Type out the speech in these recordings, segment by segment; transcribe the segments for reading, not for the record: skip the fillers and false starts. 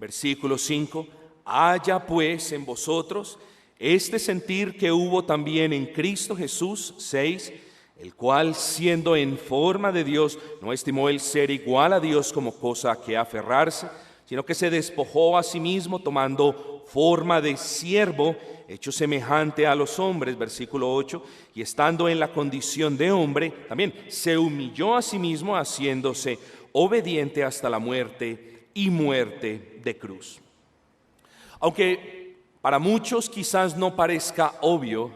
Versículo 5, haya pues en vosotros este sentir que hubo también en Cristo Jesús. 6, el cual siendo en forma de Dios, no estimó el ser igual a Dios como cosa a que aferrarse, sino que se despojó a sí mismo tomando forma de siervo, hecho semejante a los hombres. Versículo 8, y estando en la condición de hombre, también se humilló a sí mismo, haciéndose obediente hasta la muerte y muerte de cruz. Aunque para muchos quizás no parezca obvio,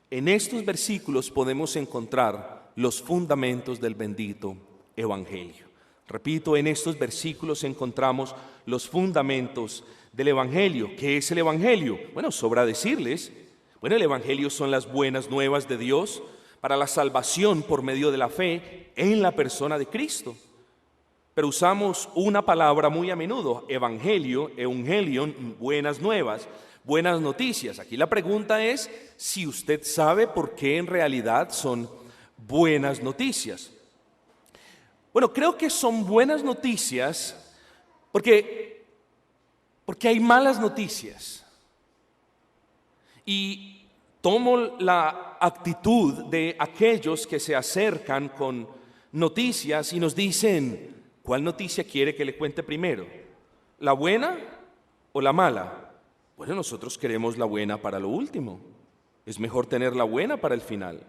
en estos versículos podemos encontrar los fundamentos del bendito Evangelio. Repito, en estos versículos encontramos los fundamentos del Evangelio. ¿Qué es el Evangelio? Bueno, sobra decirles. Bueno, el Evangelio son las buenas nuevas de Dios para la salvación por medio de la fe en la persona de Cristo. Pero usamos una palabra muy a menudo, evangelio, evangelion, buenas nuevas, buenas noticias. Aquí la pregunta es si usted sabe por qué en realidad son buenas noticias. Bueno, creo que son buenas noticias porque hay malas noticias. Y tomo la actitud de aquellos que se acercan con noticias y nos dicen: ¿cuál noticia quiere que le cuente primero? ¿La buena o la mala? Bueno, nosotros queremos la buena para lo último. Es mejor tener la buena para el final.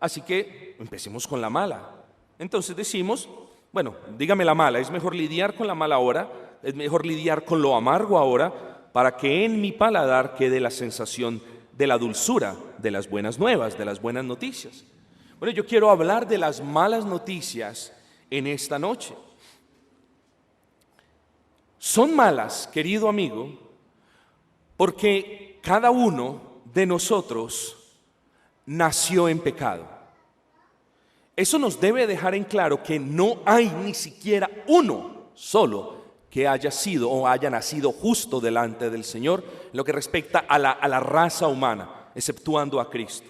Así que empecemos con la mala. Entonces decimos, bueno, dígame la mala. Es mejor lidiar con la mala ahora, es mejor lidiar con lo amargo ahora, para que en mi paladar quede la sensación de la dulzura, de las buenas nuevas, de las buenas noticias. Bueno, yo quiero hablar de las malas noticias en esta noche. Son malas, querido amigo, porque cada uno de nosotros nació en pecado. Eso nos debe dejar en claro que no hay ni siquiera uno solo que haya sido o haya nacido justo delante del Señor en lo que respecta a la raza humana, exceptuando a Cristo.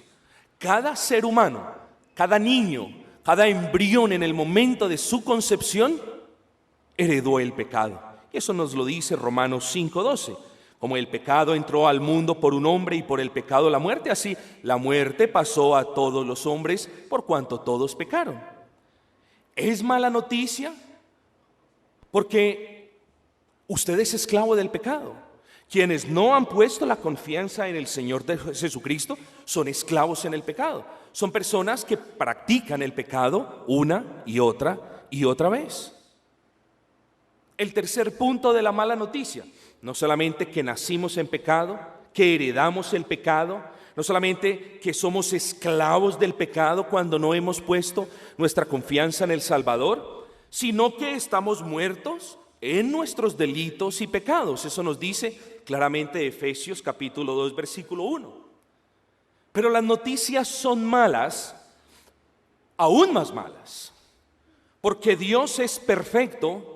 Cada ser humano, cada niño, cada embrión en el momento de su concepción heredó el pecado. Eso nos lo dice Romanos 5:12. Como el pecado entró al mundo por un hombre y por el pecado la muerte, así la muerte pasó a todos los hombres por cuanto todos pecaron. ¿Es mala noticia? Porque usted es esclavo del pecado. Quienes no han puesto la confianza en el Señor de Jesucristo son esclavos en el pecado. Son personas que practican el pecado una y otra vez. El tercer punto de la mala noticia, no solamente que nacimos en pecado, que heredamos el pecado, no solamente que somos esclavos del pecado cuando no hemos puesto nuestra confianza en el Salvador, sino que estamos muertos en nuestros delitos y pecados. Eso nos dice claramente Efesios capítulo 2, versículo 1. Pero las noticias son malas, aún más malas, porque Dios es perfecto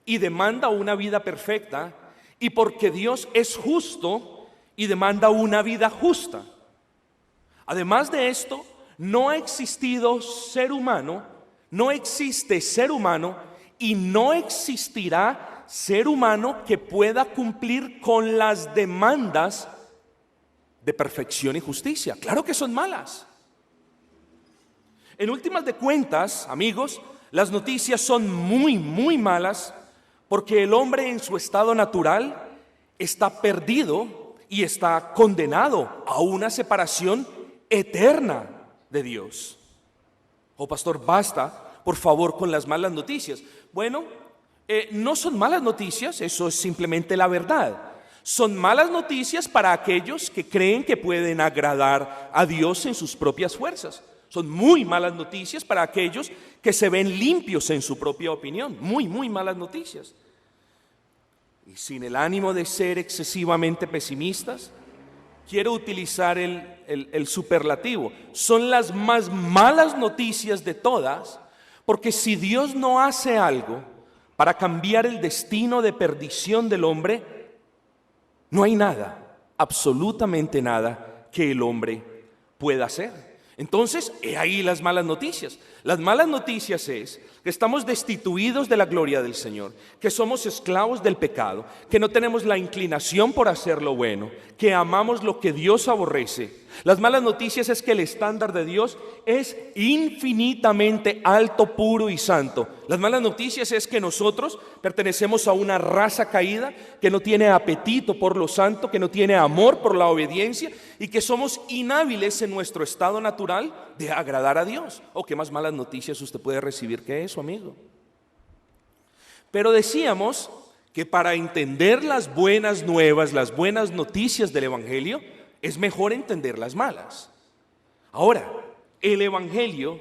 y demanda una vida perfecta, y porque Dios es justo y demanda una vida justa. Además de esto, no ha existido ser humano, no existe ser humano y no existirá ser humano que pueda cumplir con las demandas de perfección y justicia. Claro que son malas. En últimas de cuentas, amigos, las noticias son muy, muy malas, porque el hombre en su estado natural está perdido y está condenado a una separación eterna de Dios. Oh, pastor, basta, por favor, con las malas noticias. Bueno, no son malas noticias, eso es simplemente la verdad. Son malas noticias para aquellos que creen que pueden agradar a Dios en sus propias fuerzas. Son muy malas noticias para aquellos que se ven limpios en su propia opinión. Muy, muy malas noticias. Y sin el ánimo de ser excesivamente pesimistas, quiero utilizar el superlativo. Son las más malas noticias de todas, porque si Dios no hace algo para cambiar el destino de perdición del hombre, no hay nada, absolutamente nada, que el hombre pueda hacer. Entonces, he ahí las malas noticias. Las malas noticias es que estamos destituidos de la gloria del Señor, que somos esclavos del pecado, que no tenemos la inclinación por hacer lo bueno, que amamos lo que Dios aborrece. Las malas noticias es que el estándar de Dios es infinitamente alto, puro y santo. Las malas noticias es que nosotros pertenecemos a una raza caída que no tiene apetito por lo santo, que no tiene amor por la obediencia y que somos inhábiles en nuestro estado natural de agradar a Dios. ¿O qué más malas noticias usted puede recibir que eso, amigo? Pero decíamos que para entender las buenas nuevas, las buenas noticias del Evangelio, es mejor entender las malas. Ahora, el Evangelio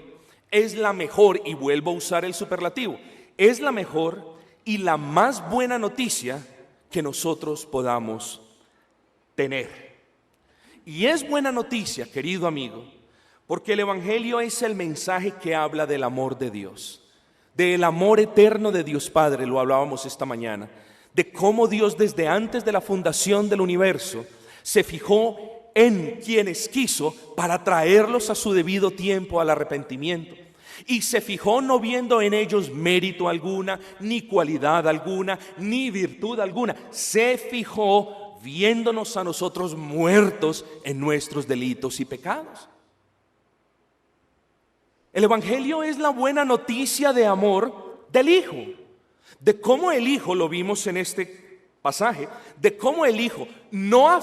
es la mejor, y vuelvo a usar el superlativo, es la mejor y la más buena noticia que nosotros podamos tener. Y es buena noticia, querido amigo, porque el Evangelio es el mensaje que habla del amor de Dios, del amor eterno de Dios Padre, lo hablábamos esta mañana, de cómo Dios desde antes de la fundación del universo se fijó en quienes quiso para traerlos a su debido tiempo al arrepentimiento. Y se fijó no viendo en ellos mérito alguna, ni cualidad alguna, ni virtud alguna. Se fijó viéndonos a nosotros muertos en nuestros delitos y pecados. El Evangelio es la buena noticia de amor del Hijo, de cómo el Hijo, lo vimos en este pasaje, de cómo el Hijo no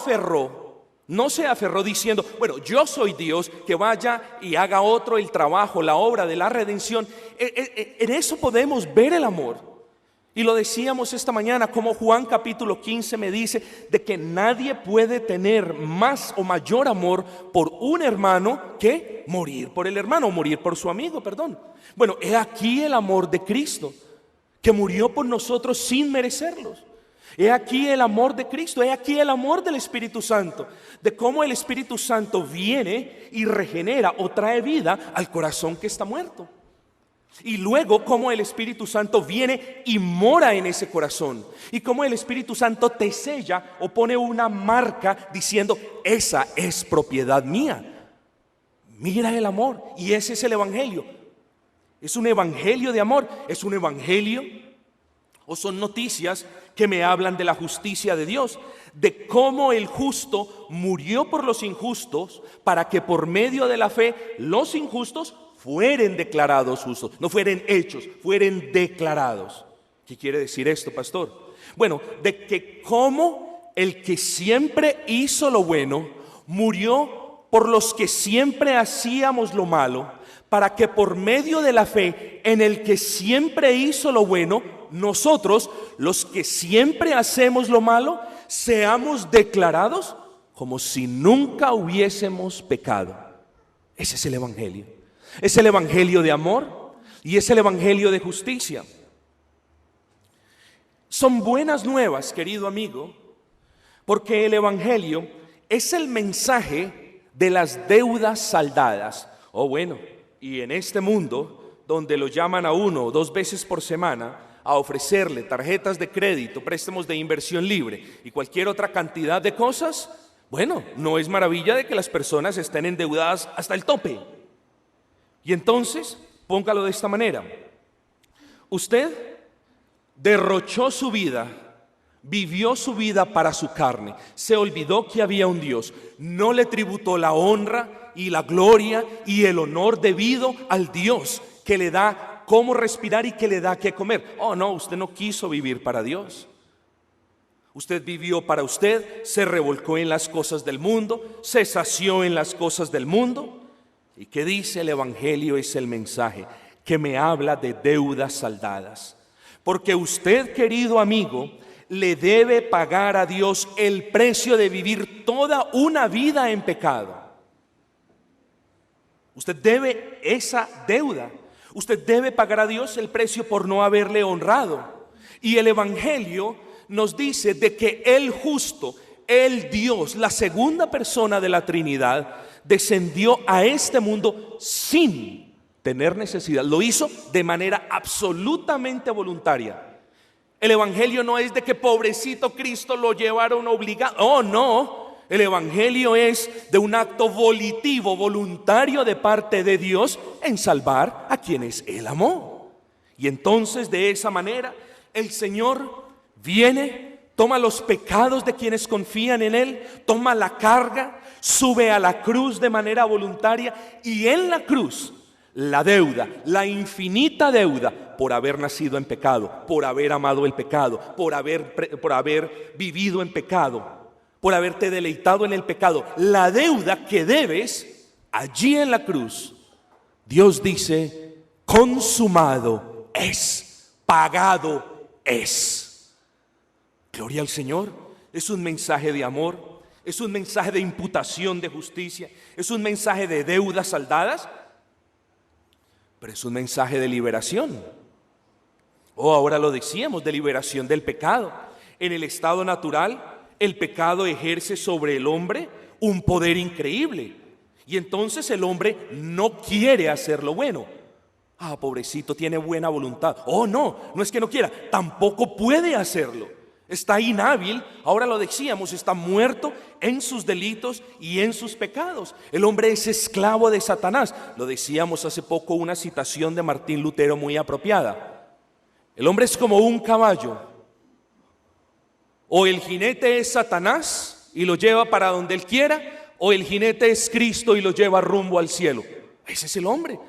se aferró diciendo, bueno, yo soy Dios, que vaya y haga otro el trabajo, la obra de la redención. En eso podemos ver el amor. Y lo decíamos esta mañana, como Juan capítulo 15 me dice, de que nadie puede tener más o mayor amor por un hermano que morir por el hermano, o morir por su amigo, perdón. Bueno, he aquí el amor de Cristo, que murió por nosotros sin merecerlos. He aquí el amor de Cristo, he aquí el amor del Espíritu Santo, de cómo el Espíritu Santo viene y regenera o trae vida al corazón que está muerto. Y luego cómo el Espíritu Santo viene y mora en ese corazón. Y cómo el Espíritu Santo te sella o pone una marca diciendo, esa es propiedad mía. Mira el amor. Y ese es el Evangelio. Es un evangelio de amor, es un evangelio o son noticias que me hablan de la justicia de Dios, de cómo el justo murió por los injustos para que por medio de la fe los injustos fueren declarados justos, no fueren hechos, fueren declarados. ¿Qué quiere decir esto, pastor? Bueno, de que como el que siempre hizo lo bueno murió por los que siempre hacíamos lo malo, para que por medio de la fe en el que siempre hizo lo bueno, nosotros, los que siempre hacemos lo malo, seamos declarados como si nunca hubiésemos pecado. Ese es el Evangelio. Es el Evangelio de amor y es el Evangelio de justicia. Son buenas nuevas, querido amigo, porque el Evangelio es el mensaje de las deudas saldadas. Oh, bueno, y en este mundo donde lo llaman a uno 2 veces por semana a ofrecerle tarjetas de crédito, préstamos de inversión libre y cualquier otra cantidad de cosas, bueno, no es maravilla de que las personas estén endeudadas hasta el tope. Y entonces, póngalo de esta manera: usted derrochó su vida, vivió su vida para su carne, se olvidó que había un Dios, no le tributó la honra y la gloria y el honor debido al Dios que le da cómo respirar y que le da qué comer. Oh no, usted no quiso vivir para Dios. Usted vivió para usted, se revolcó en las cosas del mundo, se sació en las cosas del mundo. ¿Y qué dice el Evangelio? Es el mensaje que me habla de deudas saldadas. Porque usted, querido amigo, le debe pagar a Dios el precio de vivir toda una vida en pecado. Usted debe esa deuda. Usted debe pagar a Dios el precio por no haberle honrado. Y el Evangelio nos dice de que el justo, el Dios, la segunda persona de la Trinidad, descendió a este mundo sin tener necesidad. Lo hizo de manera absolutamente voluntaria. El Evangelio no es de que pobrecito Cristo lo llevaron obligado. Oh, no. El Evangelio es de un acto volitivo, voluntario de parte de Dios en salvar a quienes Él amó. Y entonces de esa manera el Señor viene, toma los pecados de quienes confían en Él, toma la carga, sube a la cruz de manera voluntaria y en la cruz la deuda, la infinita deuda por haber nacido en pecado, por haber amado el pecado, por haber vivido en pecado, por haberte deleitado en el pecado, la deuda que debes allí en la cruz, Dios dice, consumado es, pagado es. Gloria al Señor. Es un mensaje de amor, es un mensaje de imputación de justicia, es un mensaje de deudas saldadas, pero es un mensaje de liberación. Ahora lo decíamos, de liberación del pecado. En el estado natural, el pecado ejerce sobre el hombre un poder increíble. Y entonces el hombre no quiere hacer lo bueno. Pobrecito, tiene buena voluntad. No es que no quiera, tampoco puede hacerlo. Está inhábil, ahora lo decíamos, está muerto en sus delitos y en sus pecados. El hombre es esclavo de Satanás. Lo decíamos hace poco, una citación de Martín Lutero muy apropiada. El hombre es como un caballo. O el jinete es Satanás y lo lleva para donde él quiera, o el jinete es Cristo y lo lleva rumbo al cielo. Ese es el hombre.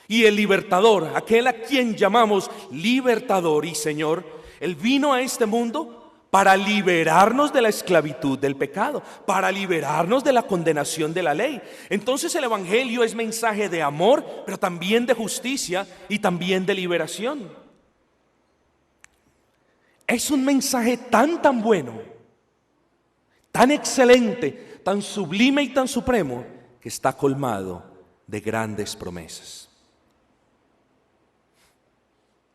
Y el libertador, aquel a quien llamamos libertador y Señor, Él vino a este mundo para liberarnos de la esclavitud del pecado, para liberarnos de la condenación de la ley. Entonces el Evangelio es mensaje de amor, pero también de justicia y también de liberación. Es un mensaje tan bueno, tan excelente, tan sublime y tan supremo, que está colmado de grandes promesas.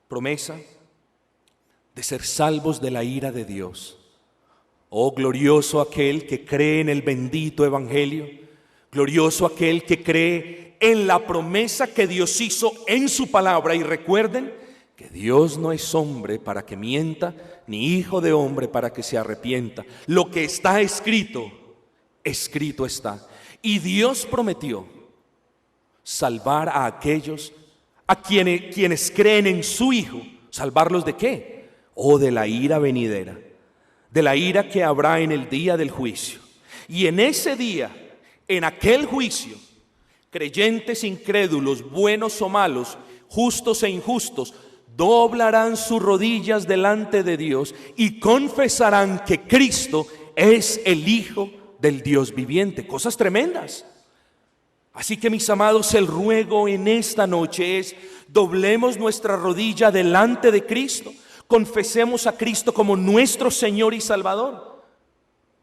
Promesa de ser salvos de la ira de Dios. Glorioso aquel que cree en el bendito Evangelio, glorioso aquel que cree en la promesa que Dios hizo en su palabra. Y recuerden que Dios no es hombre para que mienta, ni hijo de hombre para que se arrepienta. Lo que está escrito, escrito está. Y Dios prometió salvar a aquellos a quienes creen en su Hijo. ¿Salvarlos de qué? De la ira venidera, de la ira que habrá en el día del juicio. Y en ese día, en aquel juicio, creyentes, incrédulos, buenos o malos, justos e injustos, doblarán sus rodillas delante de Dios y confesarán que Cristo es el Hijo del Dios viviente. Cosas tremendas. Así que, mis amados, el ruego en esta noche es: doblemos nuestra rodilla delante de Cristo, confesemos a Cristo como nuestro Señor y Salvador,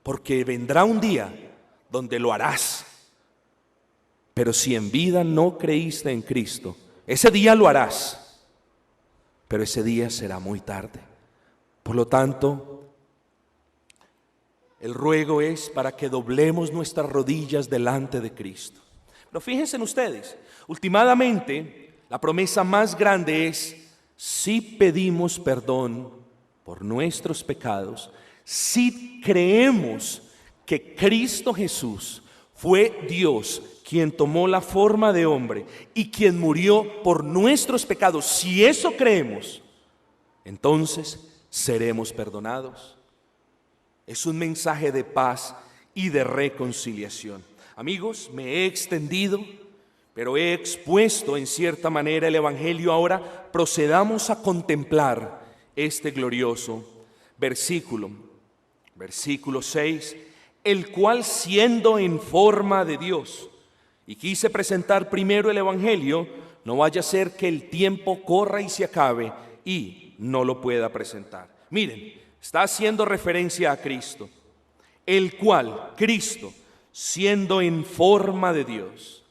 porque vendrá un día donde lo harás. Pero si en vida no creíste en Cristo, ese día lo harás, pero ese día será muy tarde. Por lo tanto, el ruego es para que doblemos nuestras rodillas delante de Cristo. Pero fíjense en ustedes, últimamente la promesa más grande es: si pedimos perdón por nuestros pecados, si creemos que Cristo Jesús fue Dios quien tomó la forma de hombre y quien murió por nuestros pecados, si eso creemos, entonces seremos perdonados. Es un mensaje de paz y de reconciliación. Amigos, me he extendido, pero he expuesto en cierta manera el Evangelio. Ahora procedamos a contemplar este glorioso versículo 6, el cual, siendo en forma de Dios, y quise presentar primero el Evangelio, no vaya a ser que el tiempo corra y se acabe y no lo pueda presentar. Miren, está haciendo referencia a Cristo, el cual, Cristo, siendo en forma de Dios.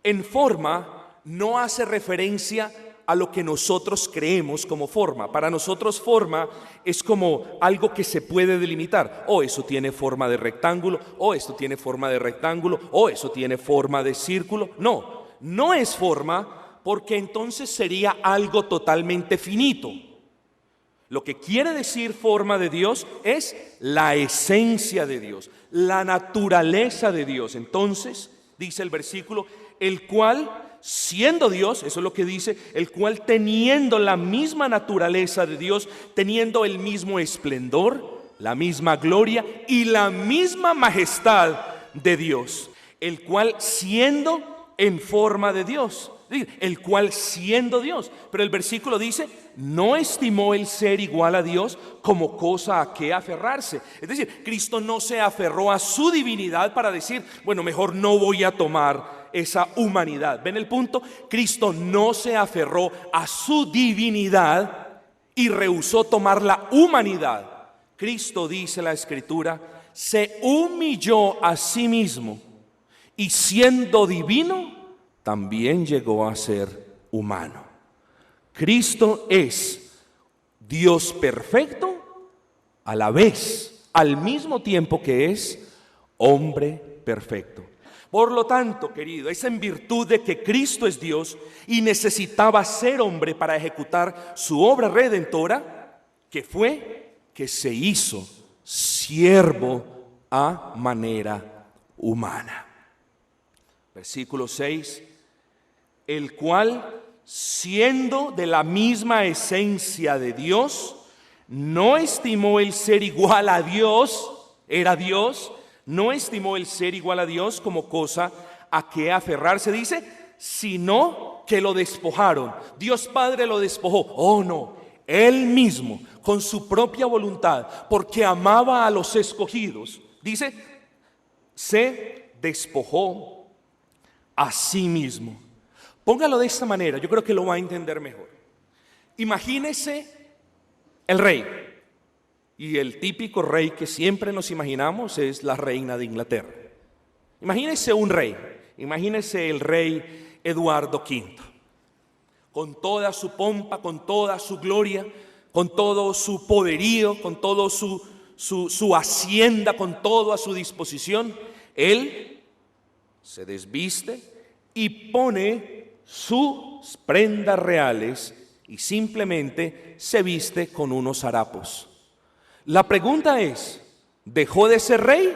En forma no hace referencia a lo que nosotros creemos como forma. Para nosotros forma es como algo que se puede delimitar. Eso tiene forma de rectángulo, esto tiene forma de rectángulo, eso tiene forma de círculo. No es forma, porque entonces sería algo totalmente finito. Lo que quiere decir forma de Dios es la esencia de Dios, la naturaleza de Dios. Entonces, dice el versículo, el cual, siendo Dios, eso es lo que dice, el cual teniendo la misma naturaleza de Dios, teniendo el mismo esplendor, la misma gloria y la misma majestad de Dios, el cual siendo en forma de Dios, el cual siendo Dios. Pero el versículo dice, no estimó el ser igual a Dios como cosa a que aferrarse. Es decir, Cristo no se aferró a su divinidad para decir, bueno, mejor no voy a tomar esa humanidad. ¿Ven el punto? Cristo no se aferró a su divinidad y rehusó tomar la humanidad. Cristo, dice la Escritura, se humilló a sí mismo y siendo divino, también llegó a ser humano. Cristo es Dios perfecto a la vez, al mismo tiempo que es hombre perfecto. Por lo tanto, querido, es en virtud de que Cristo es Dios y necesitaba ser hombre para ejecutar su obra redentora, que se hizo siervo a manera humana. Versículo 6, el cual, siendo de la misma esencia de Dios, no estimó el ser igual a Dios, era Dios, no estimó el ser igual a Dios como cosa a que aferrarse, dice, sino que lo despojaron. Dios Padre lo despojó. Oh no, Él mismo, con su propia voluntad, porque amaba a los escogidos, dice, se despojó a sí mismo. Póngalo de esta manera, yo creo que lo va a entender mejor. Imagínese el rey. Y el típico rey que siempre nos imaginamos es la reina de Inglaterra. Imagínese un rey, imagínese el rey Eduardo V, con toda su pompa, con toda su gloria, con todo su poderío, con todo su hacienda, con todo a su disposición. Él se desviste y pone sus prendas reales y simplemente se viste con unos harapos. La pregunta es, ¿dejó de ser rey?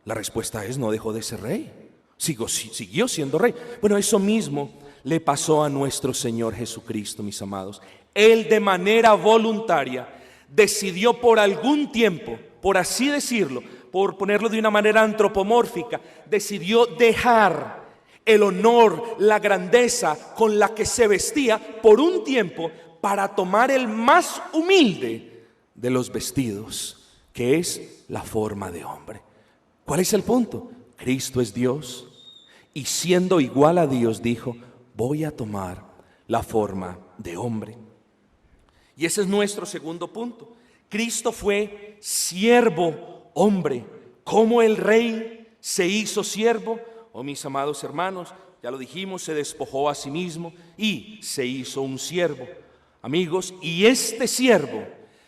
La respuesta es, no dejó de ser rey. Siguió siendo rey. Bueno, eso mismo le pasó a nuestro Señor Jesucristo, mis amados. Él de manera voluntaria decidió por algún tiempo, por así decirlo, por ponerlo de una manera antropomórfica, decidió dejar el honor, la grandeza con la que se vestía por un tiempo para tomar el más humilde de los vestidos, que es la forma de hombre. ¿Cuál es el punto? Cristo es Dios y siendo igual a Dios dijo, voy a tomar la forma de hombre. Y ese es nuestro segundo punto. Cristo fue siervo hombre. ¿Cómo el rey se hizo siervo? Oh, mis amados hermanos, ya lo dijimos, se despojó a sí mismo y se hizo un siervo. Amigos, y este siervo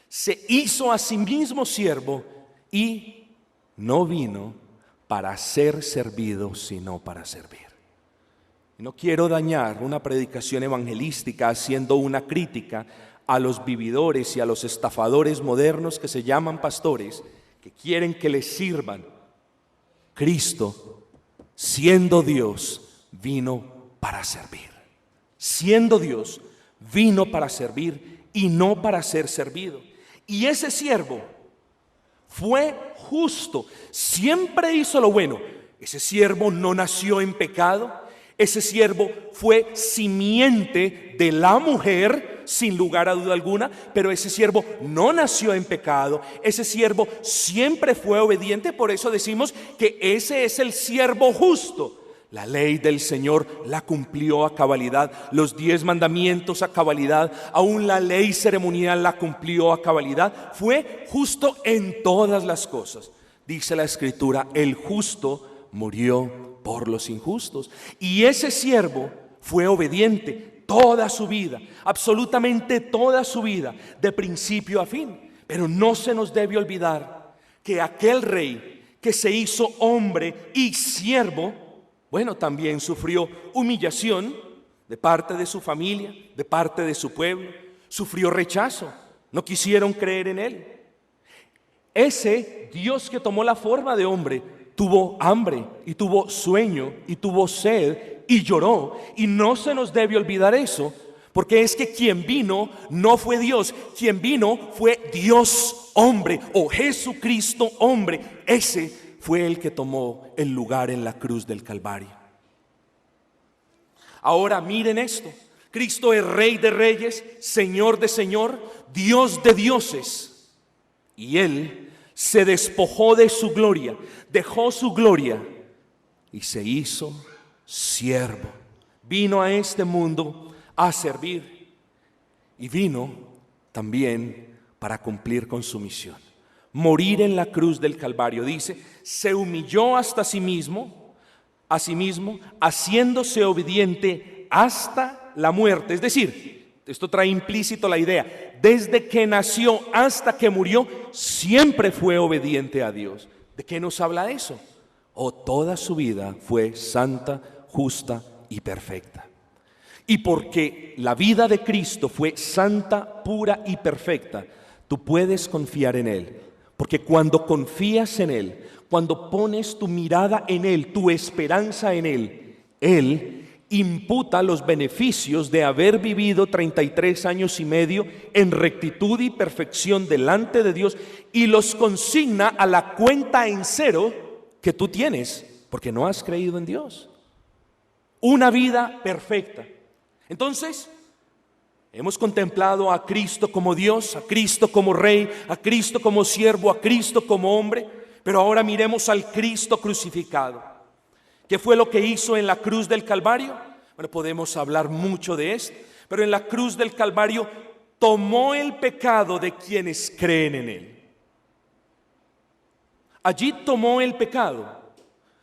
se hizo a sí mismo siervo y no vino para ser servido, sino para servir. No quiero dañar una predicación evangelística haciendo una crítica a los vividores y a los estafadores modernos que se llaman pastores, que quieren que les sirvan. Cristo, siendo Dios, vino para servir. Siendo Dios, vino para servir y no para ser servido. Y ese siervo fue justo, siempre hizo lo bueno. Ese siervo no nació en pecado. Ese siervo fue simiente de la mujer, sin lugar a duda alguna, pero ese siervo no nació en pecado. Ese siervo siempre fue obediente, por eso decimos que ese es el siervo justo. La ley del Señor la cumplió a cabalidad, los 10 mandamientos a cabalidad, aún la ley ceremonial la cumplió a cabalidad. Fue justo en todas las cosas. Dice la Escritura, el justo murió por los injustos. Y ese siervo fue obediente toda su vida, absolutamente toda su vida, de principio a fin. Pero no se nos debe olvidar que aquel rey que se hizo hombre y siervo, bueno, también sufrió humillación de parte de su familia, de parte de su pueblo, sufrió rechazo. no quisieron creer en Él. Ese Dios que tomó la forma de hombre tuvo hambre y tuvo sueño y tuvo sed y lloró, y no se nos debe olvidar eso, porque es que quien vino no fue Dios, quien vino fue Dios hombre o Jesucristo hombre. Ese fue el que tomó el lugar en la cruz del Calvario. Ahora miren esto: Cristo es Rey de reyes, Señor de señor, Dios de dioses, y Él se despojó de su gloria, dejó su gloria y se hizo siervo. Vino a este mundo a servir y vino también para cumplir con su misión. Morir en la cruz del Calvario, dice, se humilló hasta sí mismo, haciéndose obediente hasta la muerte. Es decir, esto trae implícito la idea, desde que nació hasta que murió, siempre fue obediente a Dios. ¿De qué nos habla eso? Toda su vida fue santa, justa y perfecta. Y porque la vida de Cristo fue santa, pura y perfecta, tú puedes confiar en Él. Porque cuando confías en Él, cuando pones tu mirada en Él, tu esperanza en Él, Él imputa los beneficios de haber vivido 33 años y medio en rectitud y perfección delante de Dios, y los consigna a la cuenta en cero que tú tienes, porque no has creído en Dios. Una vida perfecta. Entonces, hemos contemplado a Cristo como Dios, a Cristo como Rey, a Cristo como siervo, a Cristo como hombre, pero ahora miremos al Cristo crucificado. ¿Qué fue lo que hizo en la cruz del Calvario? Bueno, podemos hablar mucho de esto, pero en la cruz del Calvario tomó el pecado de quienes creen en Él. Allí tomó el pecado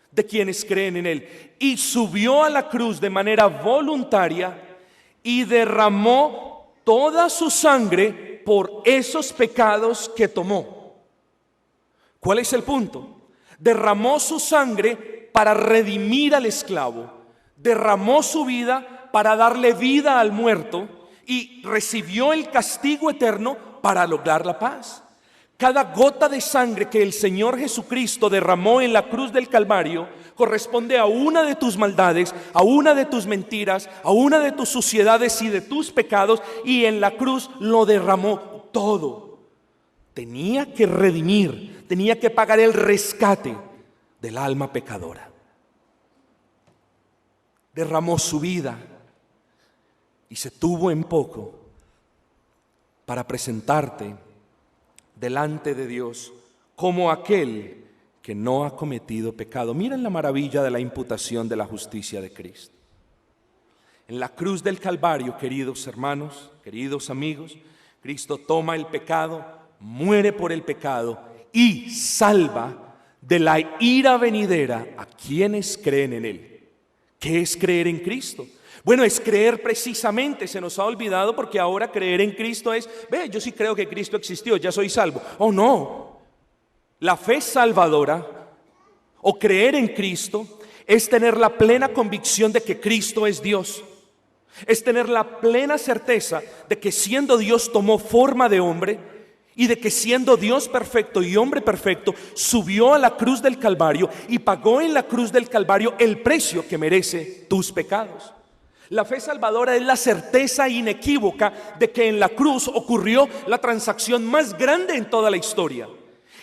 de quienes creen en Él y subió a la cruz de manera voluntaria y derramó toda su sangre por esos pecados que tomó. ¿Cuál es el punto? Derramó su sangre para redimir al esclavo, derramó su vida para darle vida al muerto y recibió el castigo eterno para lograr la paz. Cada gota de sangre que el Señor Jesucristo derramó en la cruz del Calvario corresponde a una de tus maldades, a una de tus mentiras, a una de tus suciedades y de tus pecados, y en la cruz lo derramó todo. Tenía que redimir, tenía que pagar el rescate del alma pecadora. Derramó su vida y se tuvo en poco para presentarte delante de Dios como aquel que no ha cometido pecado. Miren la maravilla de la imputación de la justicia de Cristo. En la cruz del Calvario, queridos hermanos, queridos amigos, Cristo toma el pecado, muere por el pecado y salva de la ira venidera a quienes creen en Él. ¿Qué es creer en Cristo? Bueno, es creer precisamente, se nos ha olvidado porque ahora creer en Cristo es, yo sí creo que Cristo existió, ya soy salvo. Oh no, la fe salvadora o creer en Cristo es tener la plena convicción de que Cristo es Dios. Es tener la plena certeza de que siendo Dios tomó forma de hombre y de que siendo Dios perfecto y hombre perfecto subió a la cruz del Calvario y pagó en la cruz del Calvario el precio que merece tus pecados. La fe salvadora es la certeza inequívoca de que en la cruz ocurrió la transacción más grande en toda la historia.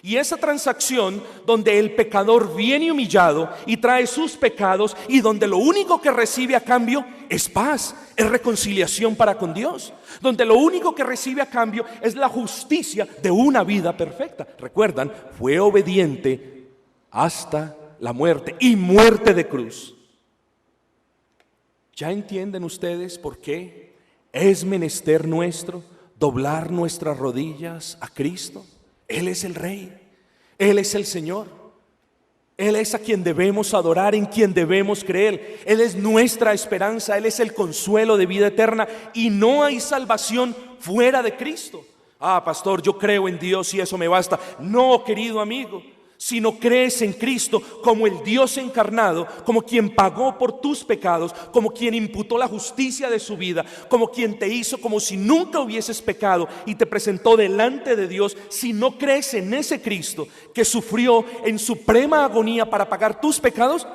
Y esa transacción donde el pecador viene humillado y trae sus pecados y donde lo único que recibe a cambio es paz, es reconciliación para con Dios. Donde lo único que recibe a cambio es la justicia de una vida perfecta. Recuerdan, fue obediente hasta la muerte y muerte de cruz. ¿Ya entienden ustedes por qué es menester nuestro doblar nuestras rodillas a Cristo? Él es el Rey, Él es el Señor, Él es a quien debemos adorar, en quien debemos creer. Él es nuestra esperanza, Él es el consuelo de vida eterna y no hay salvación fuera de Cristo. Pastor, yo creo en Dios y eso me basta. No, querido amigo, si no crees en Cristo como el Dios encarnado, como quien pagó por tus pecados, como quien imputó la justicia de su vida, como quien te hizo como si nunca hubieses pecado y te presentó delante de Dios, si no crees en ese Cristo que sufrió en suprema agonía para pagar tus pecados,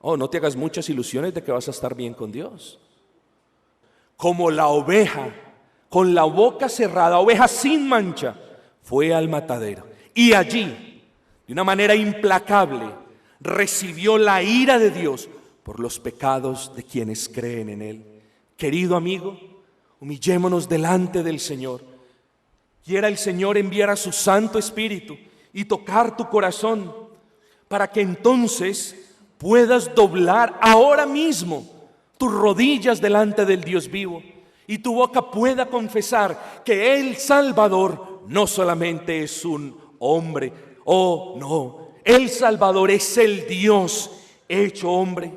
no te hagas muchas ilusiones de que vas a estar bien con Dios. Como la oveja, con la boca cerrada, oveja sin mancha, fue al matadero y allí, de una manera implacable, recibió la ira de Dios por los pecados de quienes creen en Él. Querido amigo, humillémonos delante del Señor. Quiera el Señor enviar a su Santo Espíritu y tocar tu corazón para que entonces puedas doblar ahora mismo tus rodillas delante del Dios vivo y tu boca pueda confesar que el Salvador no solamente es un hombre. Oh, no, el Salvador es el Dios hecho hombre.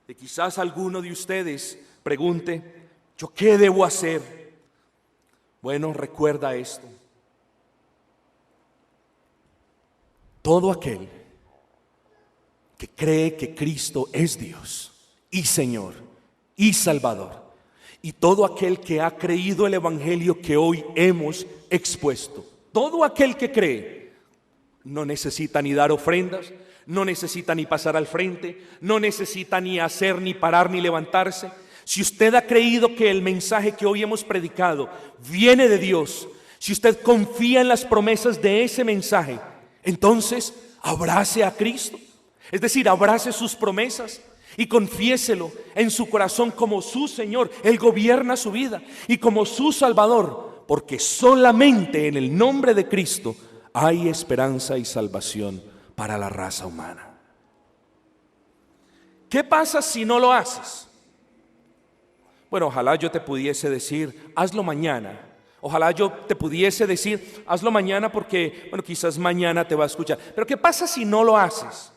Y quizás alguno de ustedes pregunte, ¿yo qué debo hacer? Bueno, recuerda esto. Todo aquel que cree que Cristo es Dios y Señor y Salvador, y todo aquel que ha creído el Evangelio que hoy hemos expuesto, todo aquel que cree, no necesita ni dar ofrendas, no necesita ni pasar al frente, no necesita ni hacer, ni parar, ni levantarse. Si usted ha creído que el mensaje que hoy hemos predicado viene de Dios, si usted confía en las promesas de ese mensaje, entonces abrace a Cristo, es decir, abrace sus promesas y confiéselo en su corazón como su Señor. Él gobierna su vida y como su Salvador, porque solamente en el nombre de Cristo hay esperanza y salvación para la raza humana. ¿Qué pasa si no lo haces? Bueno, ojalá yo te pudiese decir, hazlo mañana. Ojalá yo te pudiese decir, hazlo mañana porque, quizás mañana te va a escuchar. Pero ¿qué pasa si no lo haces?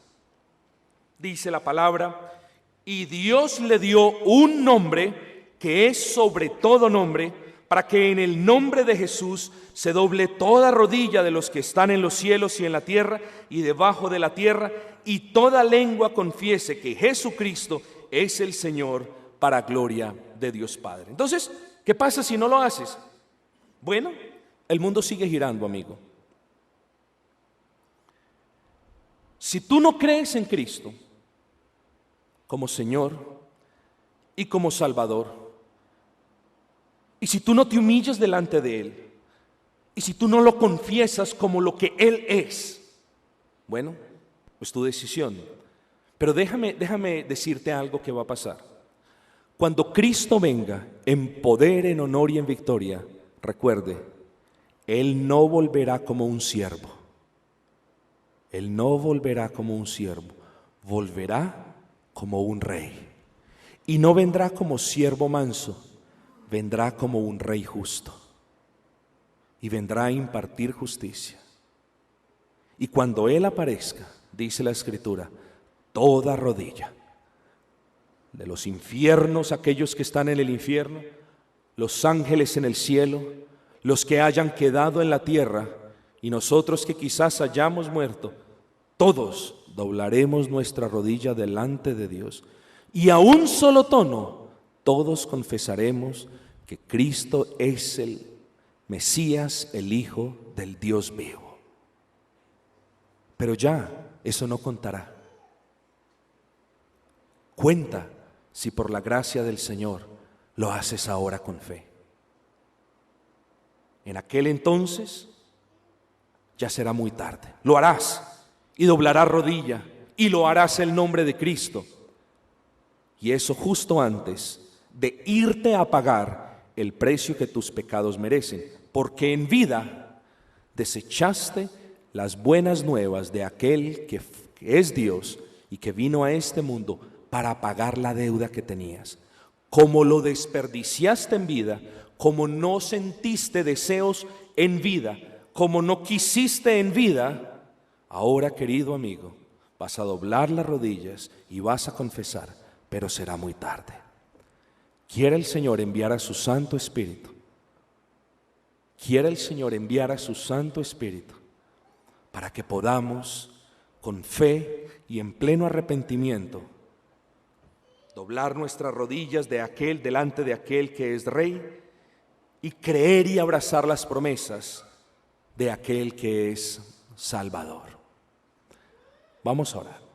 Dice la palabra, y Dios le dio un nombre que es sobre todo nombre, para que en el nombre de Jesús se doble toda rodilla de los que están en los cielos y en la tierra y debajo de la tierra, y toda lengua confiese que Jesucristo es el Señor, para gloria de Dios Padre. Entonces, ¿qué pasa si no lo haces? Bueno, el mundo sigue girando, amigo. Si tú no crees en Cristo como Señor y como Salvador, y si tú no te humillas delante de Él, y si tú no lo confiesas como lo que Él es, bueno, es tu decisión. Pero déjame decirte algo que va a pasar. Cuando Cristo venga en poder, en honor y en victoria, recuerde, Él no volverá como un siervo. Él no volverá como un siervo, volverá como un rey. Y no vendrá como siervo manso, vendrá como un rey justo. Y vendrá a impartir justicia. Y cuando Él aparezca, dice la Escritura, toda rodilla, de los infiernos, aquellos que están en el infierno, los ángeles en el cielo, los que hayan quedado en la tierra y nosotros que quizás hayamos muerto, todos doblaremos nuestra rodilla delante de Dios y a un solo tono todos confesaremos que Cristo es el Mesías, el Hijo del Dios vivo. Pero ya eso no contará. Cuenta si por la gracia del Señor lo haces ahora con fe. En aquel entonces ya será muy tarde. Lo harás y doblarás rodilla y lo harás en nombre de Cristo. Y eso justo antes de irte a pagar el precio que tus pecados merecen, porque en vida desechaste las buenas nuevas de aquel que es Dios y que vino a este mundo para pagar la deuda que tenías. Como lo desperdiciaste en vida, como no sentiste deseos en vida, como no quisiste en vida, ahora, querido amigo, vas a doblar las rodillas y vas a confesar, pero será muy tarde. Quiere el Señor enviar a su Santo Espíritu. Quiere el Señor enviar a su Santo Espíritu para que podamos, con fe y en pleno arrepentimiento, doblar nuestras rodillas delante de aquel que es Rey y creer y abrazar las promesas de aquel que es Salvador. Vamos a orar.